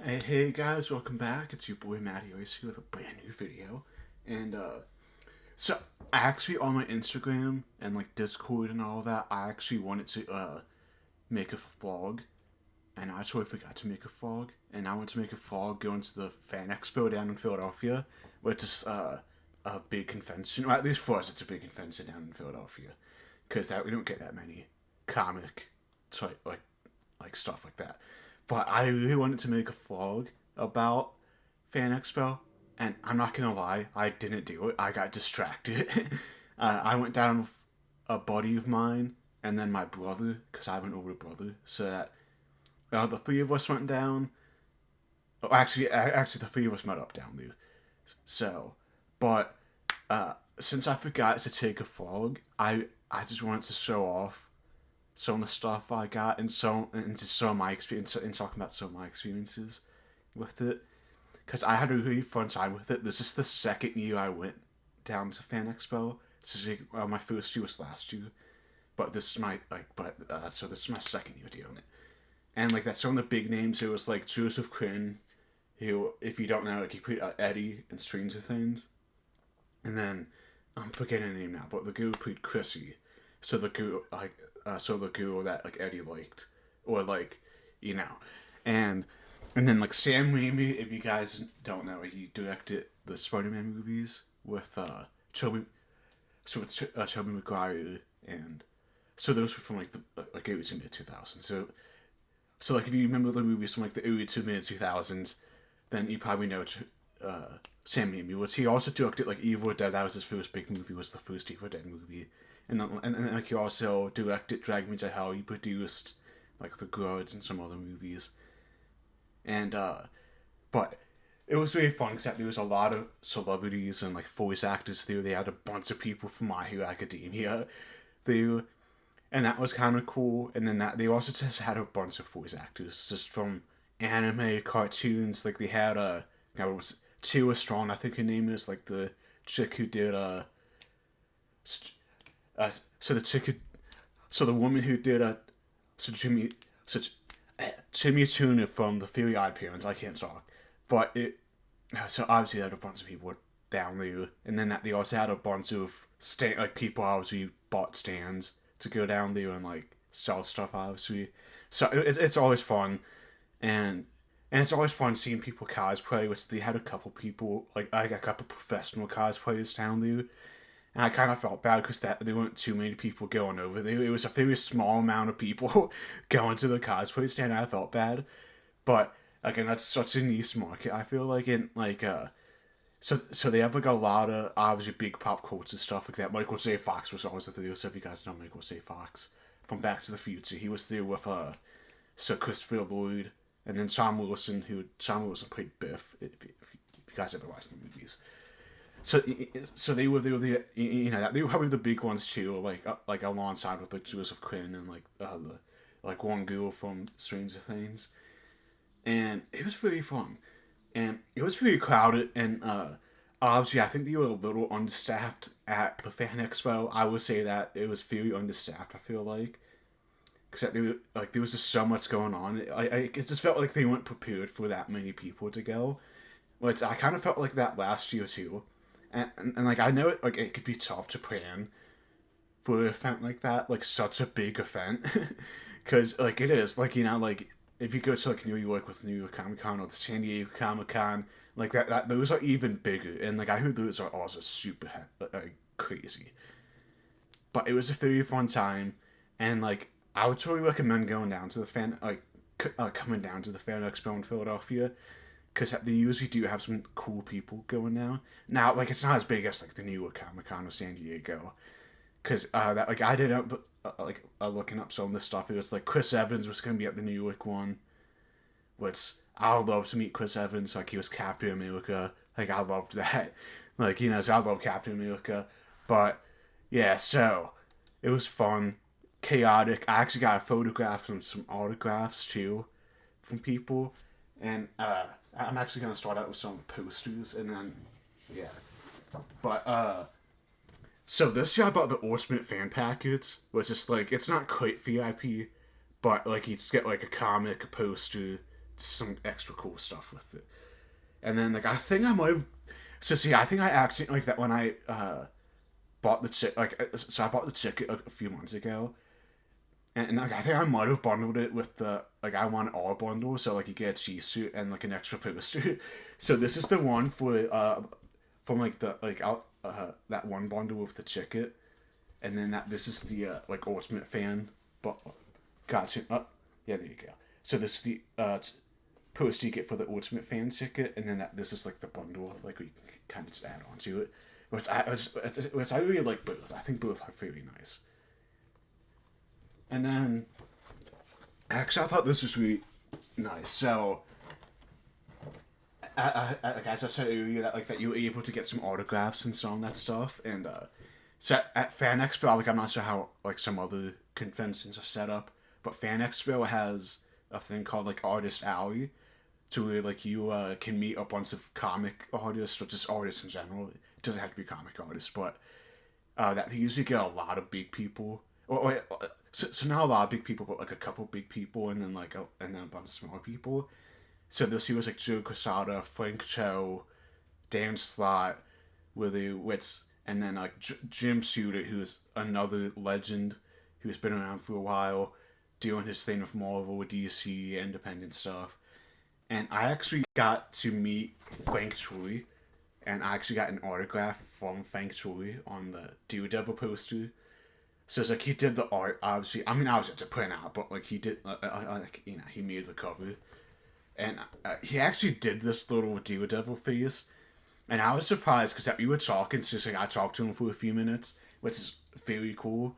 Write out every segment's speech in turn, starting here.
Hey guys, welcome back. It's your boy Matty Ice here with a brand new video. And so actually on my Instagram and like Discord and all that, I actually wanted to make a vlog, and I totally forgot to make a vlog. And I want to make a vlog going to the Fan Expo down in Philadelphia, which is a big convention. Or at least for us, it's a big convention down in Philadelphia, because that we don't get that many comic type like stuff like that. But I really wanted to make a vlog about Fan Expo, and I'm not gonna lie, I didn't do it. I got distracted. I went down with a buddy of mine, and then my brother, because I have an older brother, so that the three of us went down. Oh, actually, the three of us met up down there. So, but since I forgot to take a vlog, I just wanted to show off some of the stuff I got and just some of my experience and talking about some of my experiences with it, because I had a really fun time with it. This is the second year I went down to Fan Expo. My first year was last year, but this is my so this is my second year doing it. And like that's some of the big names. It was like Joseph Quinn, who, if you don't know, like he played Eddie in Stranger Things, and then I'm forgetting the name now, but the girl who played Chrissy. So the girl the girl that like Eddie liked, or like, you know, and then like Sam Raimi. If you guys don't know, he directed the Spider-Man movies with Tobey Maguire, and so those were from like the like it was in the 2000s. So like if you remember the movies from like the early to mid 2000s, then you probably know Sam Raimi. Was he also directed like Evil Dead? That was his first big movie. Was the first Evil Dead movie, and like he also directed Drag Me to Hell. He produced like The Grudge and some other movies, and but it was really fun because there was a lot of celebrities and like voice actors there. They had a bunch of people from My Hero Academia there, and that was kind of cool. And then that they also just had a bunch of voice actors just from anime, cartoons. Like they had it was Tila Strong, I think her name is, like the chick who did so the chick who, so the woman who did so Jimmy such Timmy Tuna from the Fairy Odd Parents. I can't talk, but it so obviously they had a bunch of people down there, and then that they also had a bunch of people obviously bought stands to go down there and like sell stuff obviously. So it's always fun, and it's always fun seeing people cosplay. Which they had a couple people, like I got a couple professional cosplayers down there, and I kind of felt bad because that there weren't too many people going over there. It was a very small amount of people going to the cosplay stand. And I felt bad, but again, that's such a niche market. I feel like in like so they have like a lot of obviously big pop culture stuff like that. Michael J. Fox was always there. So if you guys know Michael J. Fox from Back to the Future, he was there with Sir Christopher Lloyd, and then Tom Wilson, played Biff. If you guys ever watched the movies, so they were the they were probably the big ones too, like alongside with like Joseph Quinn and like the like one girl from Stranger Things, and it was really fun, and it was really crowded, and obviously I think they were a little understaffed at the Fan Expo. I would say that it was very understaffed. I feel like because there was just so much going on. It just felt like they weren't prepared for that many people to go. Which I kind of felt like that last year too, and like I know it could be tough to plan for an event like that, like such a big event, because like it is like like if you go to like New York with New York Comic Con or the San Diego Comic Con, like that those are even bigger, and like I heard those are also super crazy. But it was a very fun time, and like I would totally recommend going down to the coming down to the Fan Expo in Philadelphia, because they usually do have some cool people going now. Now, like it's not as big as like the New York Comic Con or San Diego, because that like I did looking up some of the stuff. It was like Chris Evans was gonna be at the New York one, which I would love to meet Chris Evans. Like he was Captain America. Like I loved that. Like so I love Captain America, but yeah, so it was fun, chaotic. I actually got a photograph and some autographs too from people, and I'm actually gonna start out with some posters, and then yeah, but so this year I bought the Ultimate Fan Package, which is like it's not quite VIP, but like you just get like a comic, a poster, some extra cool stuff with it. And then like I think I might have. So see, I think I actually like that when I bought the ticket. So I bought the ticket a few months ago, and like I think I might have bundled it with the like I want all bundle. So like you get a cheese suit and like an extra poster. So this is the one for from like the like out that one bundle with the ticket, and then this is the like Ultimate Fan. But gotcha. Yeah, there you go. So this is the post you get for the Ultimate Fan ticket, and then this is like the bundle, like we can kind of just add on to it. Which I really like both. I think both are very nice. And then, actually, I thought this was really nice. So, as I said earlier, that you were able to get some autographs and some that stuff, and so at fanexpo, like I'm not sure how like some other conventions are set up, but fanexpo has a thing called like Artist Alley, to where like you can meet a bunch of comic artists or just artists in general. It doesn't have to be comic artists, but that they usually get a lot of big people. So not a lot of big people, but like a couple big people, and then and then a bunch of smaller people. So this year was like Joe Quesada, Frank Cho, Dan Slott, Willie Witz, and then like Jim Shooter, who's another legend who's been around for a while, doing his thing with Marvel, DC, independent stuff. And I actually got to meet Frank Choi, and I actually got an autograph from Frank Choi on the Daredevil poster. So it's like he did the art, obviously. I mean, obviously it's a print out, but like he did, like he made the cover, and he actually did this little Daredevil face, and I was surprised because we were talking. So just like I talked to him for a few minutes, which is very cool.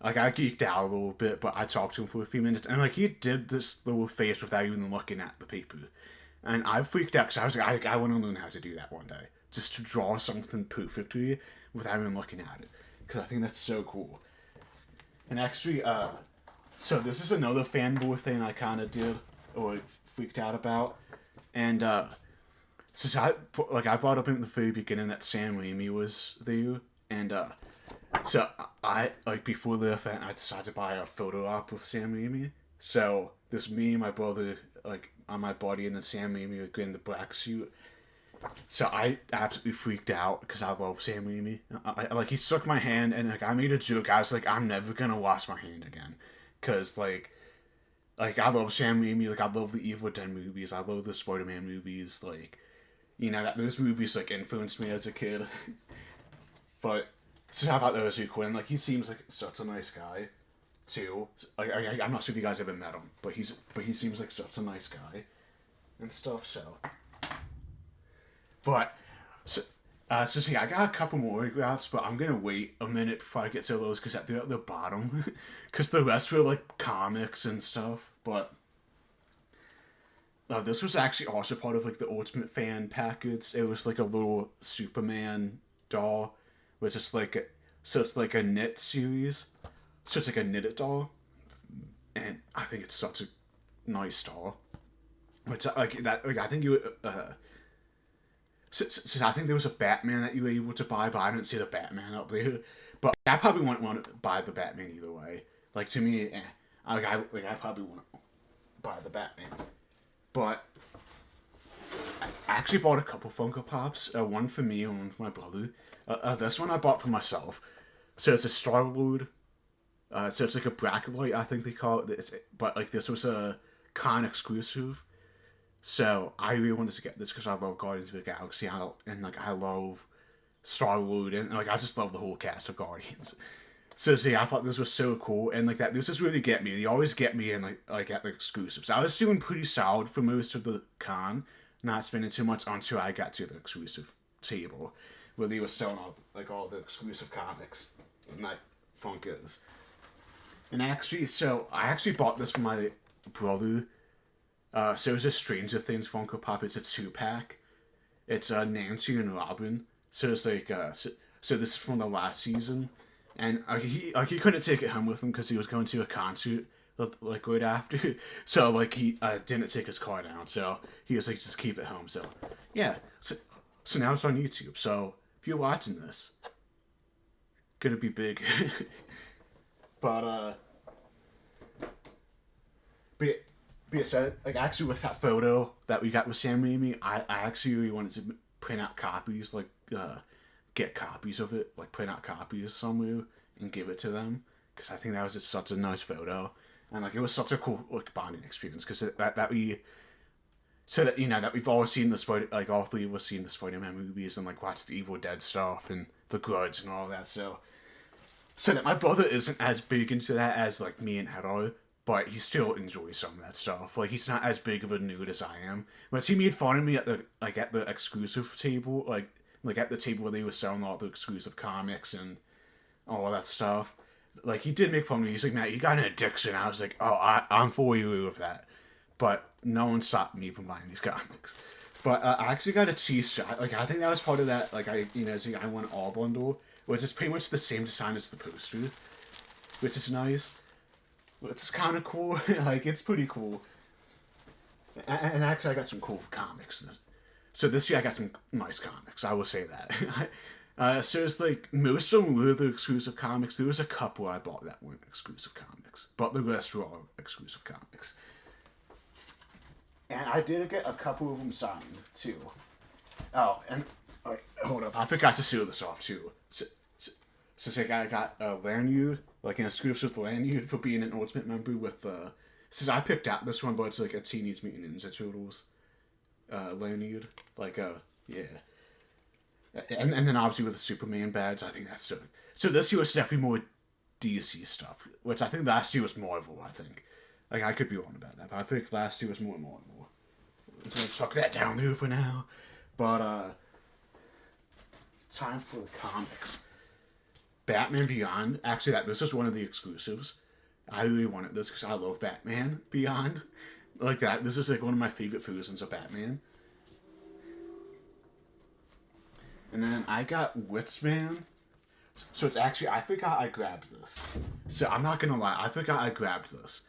Like I geeked out a little bit, but I talked to him for a few minutes, and like he did this little face without even looking at the paper, and I freaked out because I was like, I want to learn how to do that one day, just to draw something perfectly without even looking at it, because I think that's so cool. And actually, so this is another fanboy thing I kind of did or freaked out about, and so I brought up in the very beginning that Sam Raimi was there, and so I like before the event I decided to buy a photo op with Sam Raimi. So there's me, my brother, like on my body, and then Sam Raimi like in the black suit. So I absolutely freaked out because I love Sam Raimi. Like he shook my hand and like I made a joke. I was like, I'm never gonna wash my hand again, cause like I love Sam Raimi. Like I love the Evil Dead movies. I love the Spider-Man movies. Like those movies like influenced me as a kid. But so I thought that was really cool. And like he seems like such a nice guy too. Like I'm not sure if you guys ever met him, but he seems like such a nice guy and stuff. So. But, so see, I got a couple more autographs, but I'm gonna wait a minute before I get to those because they're at the bottom, because the rest were like comics and stuff. But this was actually also part of like the Ultimate Fan package. It was like a little Superman doll, which is so it's like a knit series, so it's like a knitted doll, and I think it's such a nice doll. Which like that, like I think you. So I think there was a Batman that you were able to buy, but I didn't see the Batman up there. But I probably wouldn't want to buy the Batman either way. Like to me, I probably wouldn't buy the Batman. But I actually bought a couple Funko Pops. One for me and one for my brother. This one I bought for myself. So it's a Star-Lord. So it's like a bracket light, I think they call it. But like this was a con exclusive. So I really wanted to get this because I love Guardians of the Galaxy and like I love Star-Lord and like I just love the whole cast of Guardians. So see, I thought this was so cool and like that. This is really get me. They always get me in like at the exclusives. I was doing pretty solid for most of the con, not spending too much until I got to the exclusive table where they were selling all the exclusive comics and like Funkos. And actually, so I actually bought this for my brother. So it's a Stranger Things Funko Pop. It's a 2-pack. It's Nancy and Robin. So it's like so this is from the last season, and he couldn't take it home with him because he was going to a concert like right after. So like he didn't take his car down. So he was like, just keep it home. So yeah. So now it's on YouTube. So if you're watching this, gonna be big. but But yeah, so like actually with that photo that we got with Sam Raimi, I actually really wanted to print out copies, like get copies of it, like print out copies somewhere and give it to them, because I think that was just such a nice photo, and like it was such a cool like bonding experience, because that we so that that we've all seen the Spider, like all three of us seen the Spider-Man movies and like watched the Evil Dead stuff and the Grudge and all that. So that my brother isn't as big into that as like me and Hedor, but he still enjoys some of that stuff. Like he's not as big of a nerd as I am. But he made fun of me at the exclusive table, like at the table where they were selling all the exclusive comics and all that stuff. Like he did make fun of me. He's like, "Matt, you got an addiction." I was like, "Oh, I'm for you with that." But no one stopped me from buying these comics. But I actually got a cheese shot. Like I think that was part of that. Like I won all bundle, which is pretty much the same design as the poster, which is nice. Which is kind of cool. Like it's pretty cool. And actually, I got some cool comics. So this year I got some nice comics. I will say that. So it's like most of them were the exclusive comics. There was a couple I bought that weren't exclusive comics, but the rest were all exclusive comics. And I did get a couple of them signed too. Oh, and wait, hold up, I forgot to seal this off too. So like I got a lanyard, like an exclusive lanyard for being an Ultimate member with since I picked out this one, but it's like a Teenage Mutant Ninja Turtles lanyard, like yeah. And then obviously with the Superman badge, I think that's so this year was definitely more DC stuff, which I think last year was Marvel. I think, like I could be wrong about that, but I think last year was more Marvel. So tuck that down there for now. But time for the comics. Batman Beyond. Actually, this is one of the exclusives. I really wanted this because I love Batman Beyond. Like that. This is like one of my favorite versions of Batman. And then I got Witsman. So it's actually, I forgot I grabbed this. So I'm not gonna lie, I forgot I grabbed this.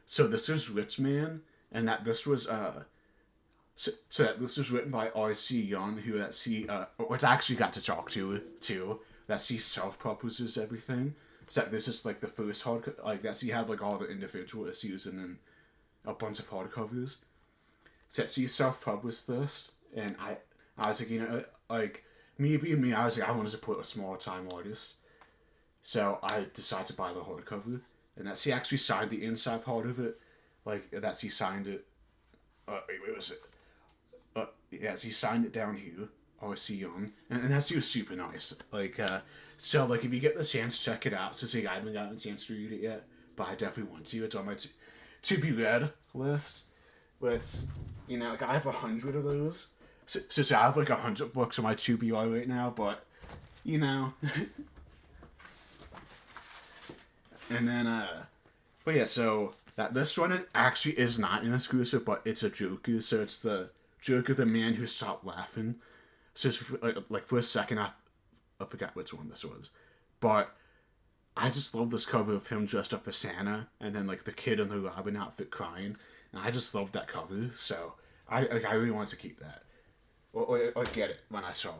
So this is Witsman, and that this was so that this was written by R.C. Young, who which I actually got to talk to too. That he self-publishes everything. So that this is like the first like that he had like all the individual issues and then a bunch of hardcovers. So that he self-published this, and I was like, like me being me, I was like, I wanted to put a small time artist. So I decided to buy the hardcover, and that he actually signed the inside part of it, like that he signed it. Wait, was it? Yes, he signed it down here. R.C. Young, and that's just super nice. Like, so like if you get the chance, check it out. So I haven't gotten a chance to read it yet, but I definitely want to. It's on my to be read list. But like I have 100 of those. So I have like 100 books on my to be read right now, but and then but yeah, so that this one actually is not an exclusive, but it's a Joker. So it's the Joker, the man who stopped laughing. So like for a second, I forgot which one this was, but I just love this cover of him dressed up as Santa, and then like the kid in the Robin outfit crying, and I just loved that cover. So I really wanted to keep that, or get it when I saw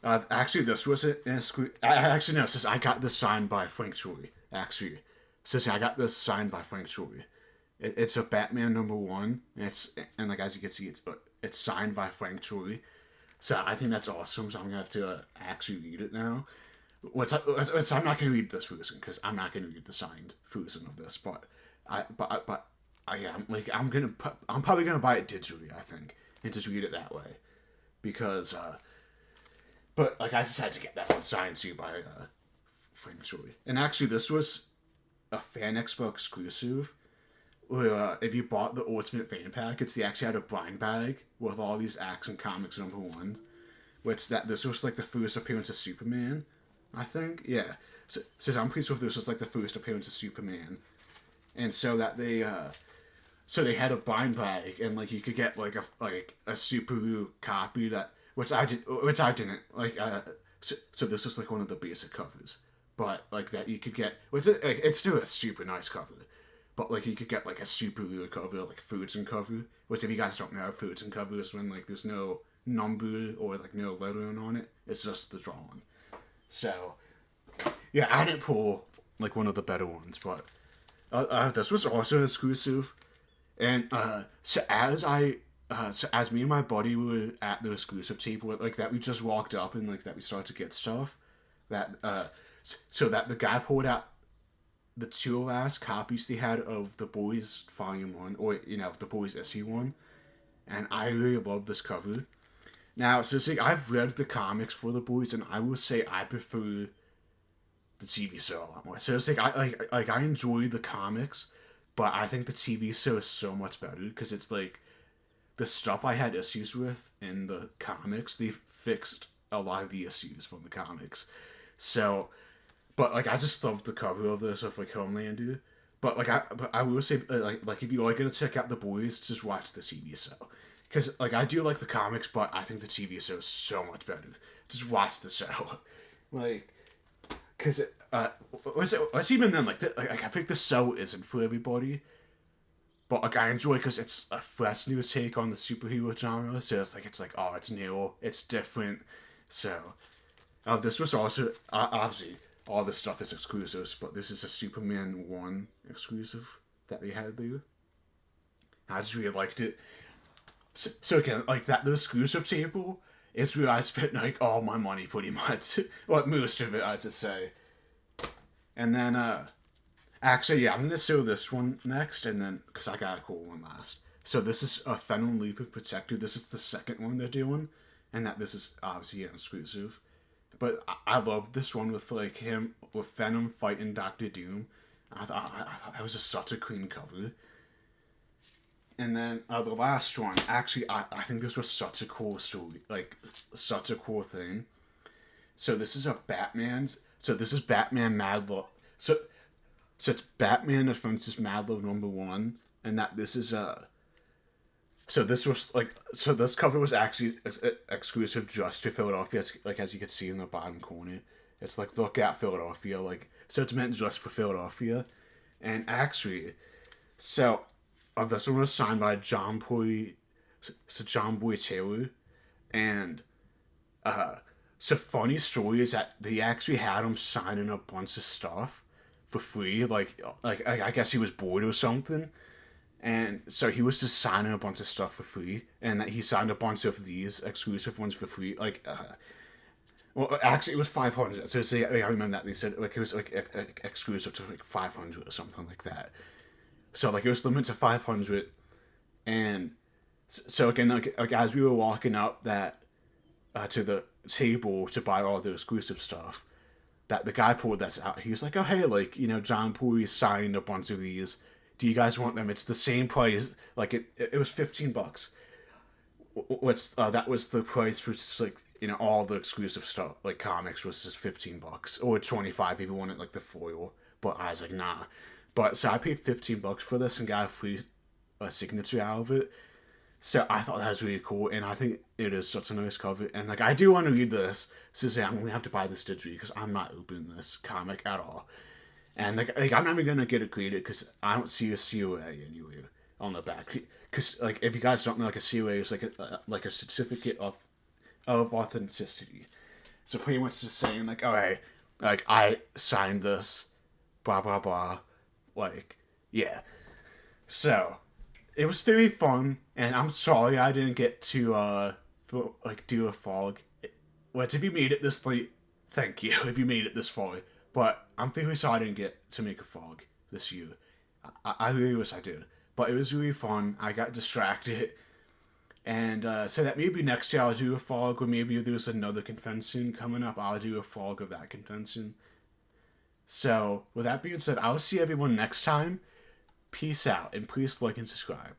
it. Actually, this was an exclusive. Actually no, since I got this signed by Frank Choi. Actually, since I got this signed by Frank Choi. It's a Batman #1, and like as you can see, it's signed by Frank Choi. So I think that's awesome. So I'm gonna have to actually read it now. I'm not gonna read this version because I'm not gonna read the signed version of this. But I am like I'm probably gonna buy it digitally. I think and just read it that way because but like I just had to get that one signed to by Frank Choi. And actually, this was a fanexpo exclusive. If you bought the Ultimate Fan Packets, they actually had a blind bag with all these Action Comics #1. Which this was like the first appearance of Superman, I think. Yeah. So I'm pretty sure this was like the first appearance of Superman. And so that they had a blind bag, and like you could get like a Subaru copy which I didn't like. So this was like one of the basic covers, but like that you could get, which it's still a super nice cover. But like you could get like a super rare cover, like Foods and cover. Which if you guys don't know, Foods and cover is when like there's no number or like no lettering on it. It's just the drawing. So yeah, I didn't pull like one of the better ones, but this was also exclusive. And so as me and my buddy were at the exclusive table like that, we just walked up and like that we started to get stuff. That so that the guy pulled out the two last copies they had of the Boys Volume 1, or the Boys issue 1, and I really love this cover. Now, so it's like I've read the comics for the Boys, and I will say I prefer the TV show a lot more. So it's like I enjoy the comics, but I think the TV show is so much better because it's like the stuff I had issues with in the comics, they fixed a lot of the issues from the comics. So, but like I just love the cover of this of like Homelander. But I will say like if you are gonna check out the Boys, just watch the TV show. Because like I do like the comics, but I think the TV show is so much better. Just watch the show, like because what's even then like I think the show isn't for everybody, but like I enjoy because it's a fresh new take on the superhero genre. So it's like oh it's new, it's different. So this was also obviously all this stuff is exclusives, but this is a Superman 1 exclusive that they had there. I just really liked it. So again, like that the exclusive table is where I spent like all my money pretty much, well most of it I should say. And then actually yeah, I'm gonna show this one next, and then because I got a cool one last. So this is a Venom Lethal Protector. This is the second one they're doing, and that this is obviously an exclusive. But I love this one with like him with Venom fighting Doctor Doom. I thought that was just such a clean cover. And then the last one, actually, I think this was such a cool story, like such a cool thing. So this is a Batman's. So this is Batman Mad Love. So it's Batman Offenses Mad Love #1, and that this is a. So this was like so this cover was actually exclusive just to Philadelphia, like as you can see in the bottom corner. It's like look at Philadelphia, like so it's meant just for Philadelphia, and actually, so this one was signed by John Boy Taylor, and so funny story is that they actually had him signing a bunch of stuff for free, like I guess he was bored or something, and so he was just signing a bunch of stuff for free, and that he signed a bunch of these exclusive ones for free, well, actually, it was 500. So say, I remember that they said like it was like exclusive to like 500 or something like that. So like it was limited to 500, and so again, like as we were walking up that to the table to buy all the exclusive stuff, that the guy pulled this out. He was like, "Oh hey, like John Puri signed a bunch of these. Do you guys want them? It's the same price. Like it was $15. What's that was the price for just, like all the exclusive stuff like comics was just $15 or 25 if you wanted like the foil." But I was like, nah. But so I paid $15 for this and got a free signature out of it. So I thought that was really cool, and I think it is such a nice cover. And like I do want to read this, so say I'm gonna have to buy this digitally because I'm not opening this comic at all. And like I'm not even gonna get it graded because I don't see a COA anywhere on the back. Because like if you guys don't know, like a COA is like a certificate of authenticity. So pretty much just saying like, okay, like I signed this, blah blah blah, like yeah. So it was very fun, and I'm sorry I didn't get to do a fog. Which if you made it this late, thank you if you made it this far. But I'm very sorry I didn't get to make a fog this year. I really wish I did, but it was really fun. I got distracted, and so that maybe next year I'll do a fog, or maybe there's another convention coming up. I'll do a fog of that convention. So with that being said, I'll see everyone next time. Peace out, and please like and subscribe.